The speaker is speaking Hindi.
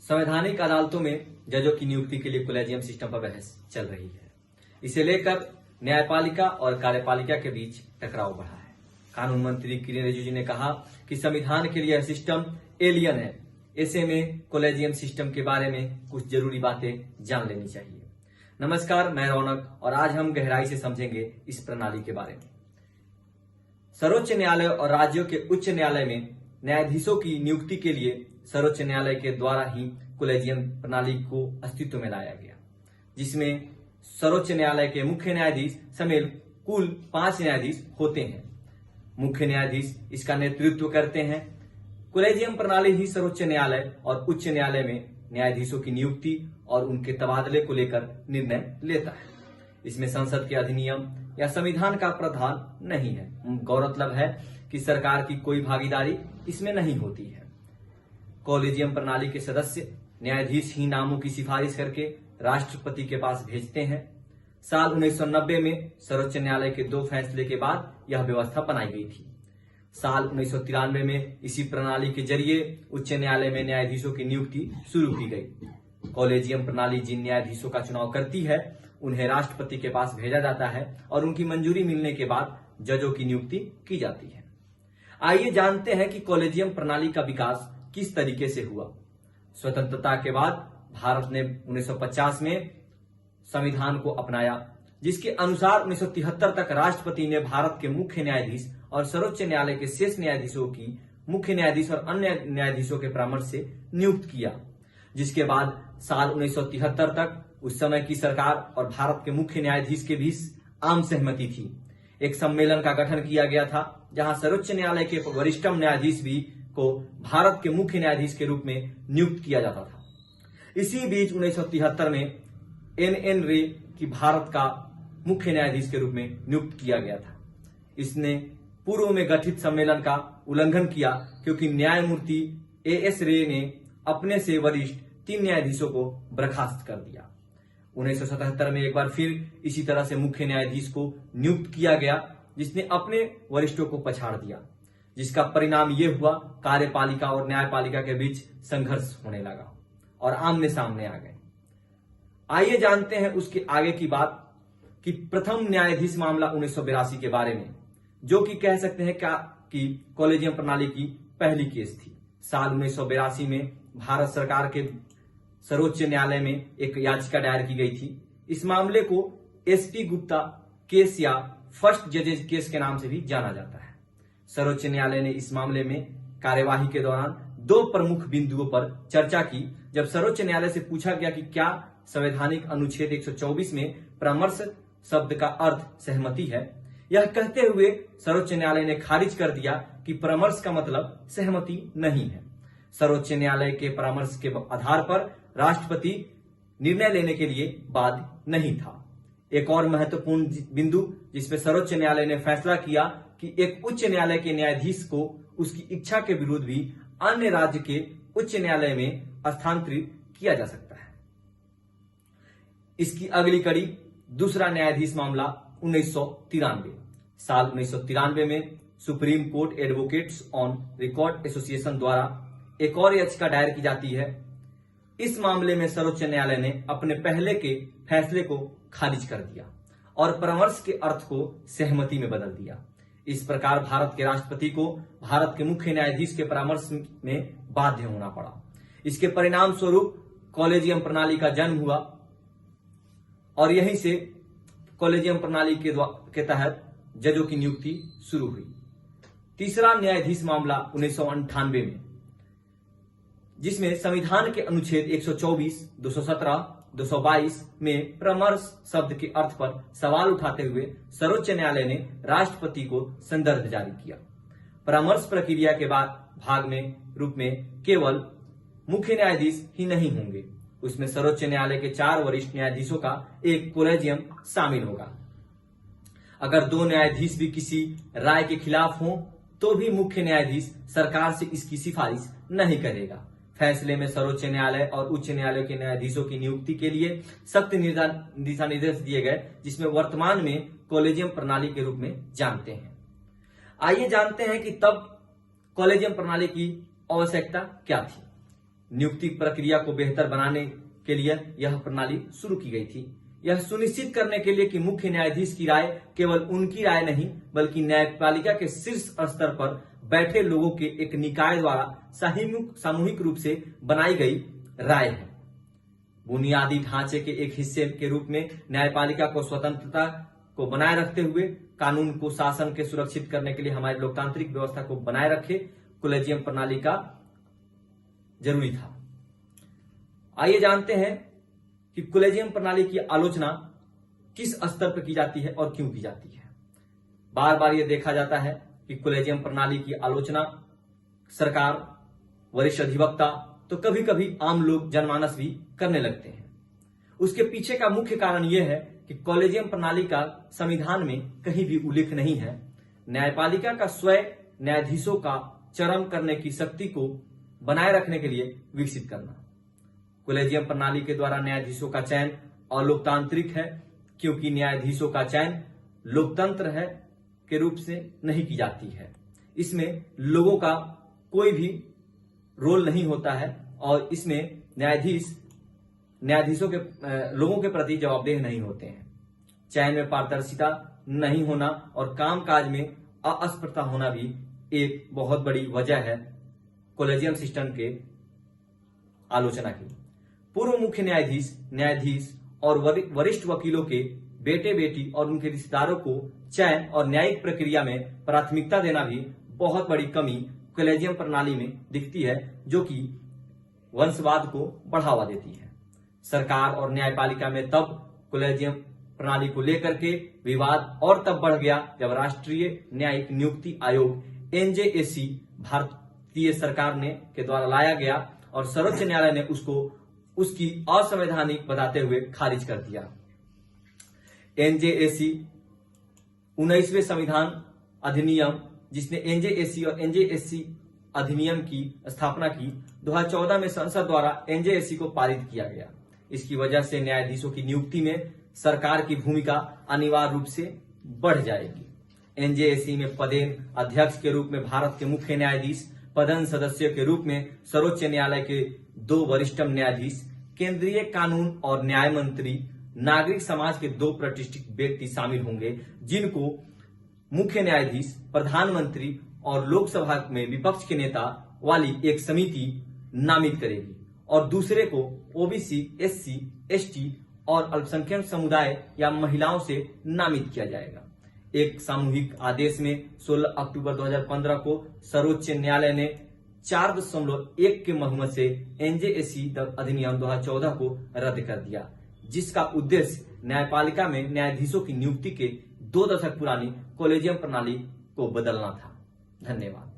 संवैधानिक अदालतों में जजों की नियुक्ति के लिए कॉलेजियम सिस्टम पर बहस चल रही है। इसे लेकर न्यायपालिका और कार्यपालिका के बीच टकराव बढ़ा है। कानून मंत्री किरेन रिजिजू ने कहा कि संविधान के लिए यह सिस्टम एलियन है, ऐसे में कॉलेजियम सिस्टम के बारे में कुछ जरूरी बातें जान लेनी चाहिए। नमस्कार, मैं रौनक और आज हम गहराई से समझेंगे इस प्रणाली के बारे में। सर्वोच्च न्यायालय और राज्यों के उच्च न्यायालय में न्यायाधीशों की नियुक्ति के लिए सर्वोच्च न्यायालय के द्वारा ही कॉलेजियम प्रणाली को अस्तित्व में लाया गया, जिसमें सर्वोच्च न्यायालय के मुख्य न्यायाधीश समेत कुल 5 न्यायाधीश होते हैं। मुख्य न्यायाधीश इसका नेतृत्व करते हैं। कॉलेजियम प्रणाली ही सर्वोच्च न्यायालय और उच्च न्यायालय में न्यायाधीशों की नियुक्ति और उनके तबादले को लेकर निर्णय लेता है। इसमें संसद के अधिनियम या संविधान का प्रावधान नहीं है। गौरतलब है कि सरकार की कोई भागीदारी इसमें नहीं होती है। कॉलेजियम प्रणाली के सदस्य न्यायाधीश ही नामों की सिफारिश करके राष्ट्रपति के पास भेजते हैं। साल 1990 में सर्वोच्च न्यायालय के 2 फैसले के बाद यह व्यवस्था बनाई गई थी। साल 1993 में इसी प्रणाली के जरिए उच्च न्यायालय में न्यायाधीशों की नियुक्ति शुरू की गई। कॉलेजियम प्रणाली जिन न्यायाधीशों का चुनाव करती है उन्हें राष्ट्रपति के पास भेजा जाता है और उनकी मंजूरी मिलने के बाद जजों की नियुक्ति की जाती है। आइए जानते हैं कि कॉलेजियम प्रणाली का विकास किस तरीके से हुआ। स्वतंत्रता के बाद भारत ने 1950 में संविधान को अपनाया, जिसके अनुसार 1973 तक राष्ट्रपति ने भारत के मुख्य न्यायाधीश और सर्वोच्च न्यायालय के शेष न्यायाधीशों की मुख्य न्यायाधीश और अन्य न्यायाधीशों के परामर्श से नियुक्त किया। जिसके बाद साल 1973 तक उस समय की सरकार और भारत के मुख्य न्यायाधीश के बीच आम सहमति थी। एक सम्मेलन का गठन किया गया था जहां सर्वोच्च न्यायालय के वरिष्ठतम न्यायाधीश भी को भारत के मुख्य न्यायाधीश के रूप में नियुक्त किया जाता था। इसी बीच 1973 में NN रे की भारत का मुख्य न्यायाधीश के रूप में नियुक्त किया गया था। इसने पूर्व में गठित सम्मेलन का उल्लंघन किया क्योंकि न्यायमूर्ति AS रे ने अपने से वरिष्ठ 3 न्यायाधीशों को बर्खास्त कर दिया। 1977 में एक बार फिर इसी तरह से मुख्य न्यायाधीश को नियुक्त किया गया, जिसने अपने वरिष्ठों को पछाड़ दिया, जिसका परिणाम यह हुआ कार्यपालिका और न्यायपालिका के बीच संघर्ष होने लगा और आमने सामने आ गए। आइए जानते हैं उसके आगे की बात कि प्रथम न्यायाधीश मामला 1982 के बारे में, जो कि कह सकते हैं क्या कि कॉलेजियम प्रणाली की पहली केस थी। साल 1982 में भारत सरकार के सर्वोच्च न्यायालय में एक याचिका दायर की गई थी। इस मामले को SP गुप्ता केस या फर्स्ट जजेज केस के नाम से भी जाना जाता है। सर्वोच्च न्यायालय ने इस मामले में कार्यवाही के दौरान 2 प्रमुख बिंदुओं पर चर्चा की। जब सर्वोच्च न्यायालय से पूछा गया कि क्या संवैधानिक अनुच्छेद 124 में परामर्श शब्द का अर्थ सहमति है, यह कहते हुए सर्वोच्च न्यायालय ने खारिज कर दिया कि परामर्श का मतलब सहमति नहीं है। सर्वोच्च न्यायालय के परामर्श के आधार पर राष्ट्रपति निर्णय लेने के लिए बाध्य नहीं था। एक और महत्वपूर्ण बिंदु जिसमें सर्वोच्च न्यायालय ने फैसला किया कि एक उच्च न्यायालय के न्यायाधीश को उसकी इच्छा के विरुद्ध भी अन्य राज्य के उच्च न्यायालय में स्थानांतरित किया जा सकता है। इसकी अगली कड़ी दूसरा न्यायाधीश मामला 1993। साल 1993 में supreme court advocates on record association द्वारा एक और याचिका दायर की जाती है। इस मामले में सर्वोच्च न्यायालय ने अपने पहले के फैसले को खारिज कर दिया और परामर्श के अर्थ को सहमति में बदल दिया। इस प्रकार भारत के राष्ट्रपति को भारत के मुख्य न्यायाधीश के परामर्श में बाध्य होना पड़ा। इसके परिणाम स्वरूप कॉलेजियम प्रणाली का जन्म हुआ और यहीं से कॉलेजियम प्रणाली के तहत जजों की नियुक्ति शुरू हुई। तीसरा न्यायाधीश मामला 1998 में, जिसमें संविधान के अनुच्छेद 124, 217, 222 में परामर्श शब्द के अर्थ पर सवाल उठाते हुए सर्वोच्च न्यायालय ने राष्ट्रपति को संदर्भ जारी किया। परामर्श प्रक्रिया के बाद भाग में रूप में केवल मुख्य न्यायाधीश ही नहीं होंगे, उसमें सर्वोच्च न्यायालय के 4 वरिष्ठ न्यायाधीशों का एक कॉलेजियम शामिल होगा। अगर 2 न्यायाधीश भी किसी राय के खिलाफ हों तो भी मुख्य न्यायाधीश सरकार से इसकी सिफारिश नहीं करेगा। फैसले में सर्वोच्च न्यायालय और उच्च न्यायालय के न्यायाधीशों की नियुक्ति के लिए सख्त दिशा निर्देश दिए गए, जिसमें वर्तमान में कॉलेजियम प्रणाली के रूप में जानते हैं। आइए जानते हैं कि तब कॉलेजियम प्रणाली की आवश्यकता क्या थी। नियुक्ति प्रक्रिया को बेहतर बनाने के लिए यह प्रणाली शुरू की गई थी। यह सुनिश्चित करने के लिए कि मुख्य न्यायाधीश की राय केवल उनकी राय नहीं बल्कि न्यायपालिका के शीर्ष स्तर पर बैठे लोगों के एक निकाय द्वारा सामूहिक रूप से बनाई गई राय है। बुनियादी ढांचे के एक हिस्से के रूप में न्यायपालिका को स्वतंत्रता को बनाए रखते हुए कानून को शासन के सुरक्षित करने के लिए हमारी लोकतांत्रिक व्यवस्था को बनाए रखे कॉलेजियम प्रणाली का जरूरी था। आइए जानते हैं कि कॉलेजियम प्रणाली की आलोचना किस स्तर पर की जाती है और क्यों की जाती है। बार बार यह देखा जाता है कि कॉलेजियम प्रणाली की आलोचना सरकार, वरिष्ठ अधिवक्ता तो कभी कभी आम लोग, जनमानस भी करने लगते हैं। उसके पीछे का मुख्य कारण यह है कि कॉलेजियम प्रणाली का संविधान में कहीं भी उल्लेख नहीं है। न्यायपालिका का स्वयं न्यायाधीशों का चरम करने की शक्ति को बनाए रखने के लिए विकसित करना। कॉलेजियम प्रणाली के द्वारा न्यायाधीशों का चयन अलोकतांत्रिक है, क्योंकि न्यायाधीशों का चयन लोकतंत्र है के रूप से नहीं की जाती है। इसमें लोगों का कोई भी रोल नहीं होता है और इसमें न्यायाधीशों के लोगों के प्रति जवाबदेह नहीं होते हैं। चयन में पारदर्शिता नहीं होना और कामकाज में अस्पष्टता होना भी एक बहुत बड़ी वजह है कॉलेजियम सिस्टम के आलोचना की। पूर्व मुख्य न्यायाधीश और वरिष्ठ वकीलों के बेटे बेटी और उनके रिश्तेदारों को चयन और न्यायिक प्रक्रिया में प्राथमिकता देना भी बहुत बड़ी कमी कॉलेजियम प्रणाली में दिखती है, जो कि वंशवाद को बढ़ावा देती है। सरकार और न्यायपालिका में तब कॉलेजियम प्रणाली को लेकर के विवाद और तब बढ़ गया जब राष्ट्रीय न्यायिक नियुक्ति आयोग NJAC भारतीय सरकार के द्वारा लाया गया और सर्वोच्च न्यायालय ने उसकी असंवैधानिक बताते हुए खारिज कर दिया। NJAC 19वें संविधान अधिनियम, जिसने NJAC और NJSC अधिनियम की स्थापना की, 2014 में संसद द्वारा NJAC को पारित किया गया। इसकी वजह से न्यायाधीशों की नियुक्ति में सरकार की भूमिका अनिवार्य रूप से बढ़ जाएगी। NJAC में पदेन अध्यक्ष के रूप में भारत के मुख्य न्यायाधीश, पदन सदस्य के रूप में सर्वोच्च न्यायालय के 2 वरिष्ठतम न्यायाधीश, केंद्रीय कानून और न्याय मंत्री, नागरिक समाज के 2 प्रतिष्ठित व्यक्ति शामिल होंगे, जिनको मुख्य न्यायाधीश, प्रधानमंत्री और लोकसभा में विपक्ष के नेता वाली एक समिति नामित करेगी और दूसरे को OBC, SC, ST और अल्पसंख्यक समुदाय या महिलाओं से नामित किया जाएगा। एक सामूहिक आदेश में 16 अक्टूबर 2015 को सर्वोच्च न्यायालय ने 4.1 के बहुमत से NJAC अधिनियम 2014 को रद्द कर दिया, जिसका उद्देश्य न्यायपालिका में न्यायाधीशों की नियुक्ति के 2 दशक पुरानी कॉलेजियम प्रणाली को बदलना था। धन्यवाद।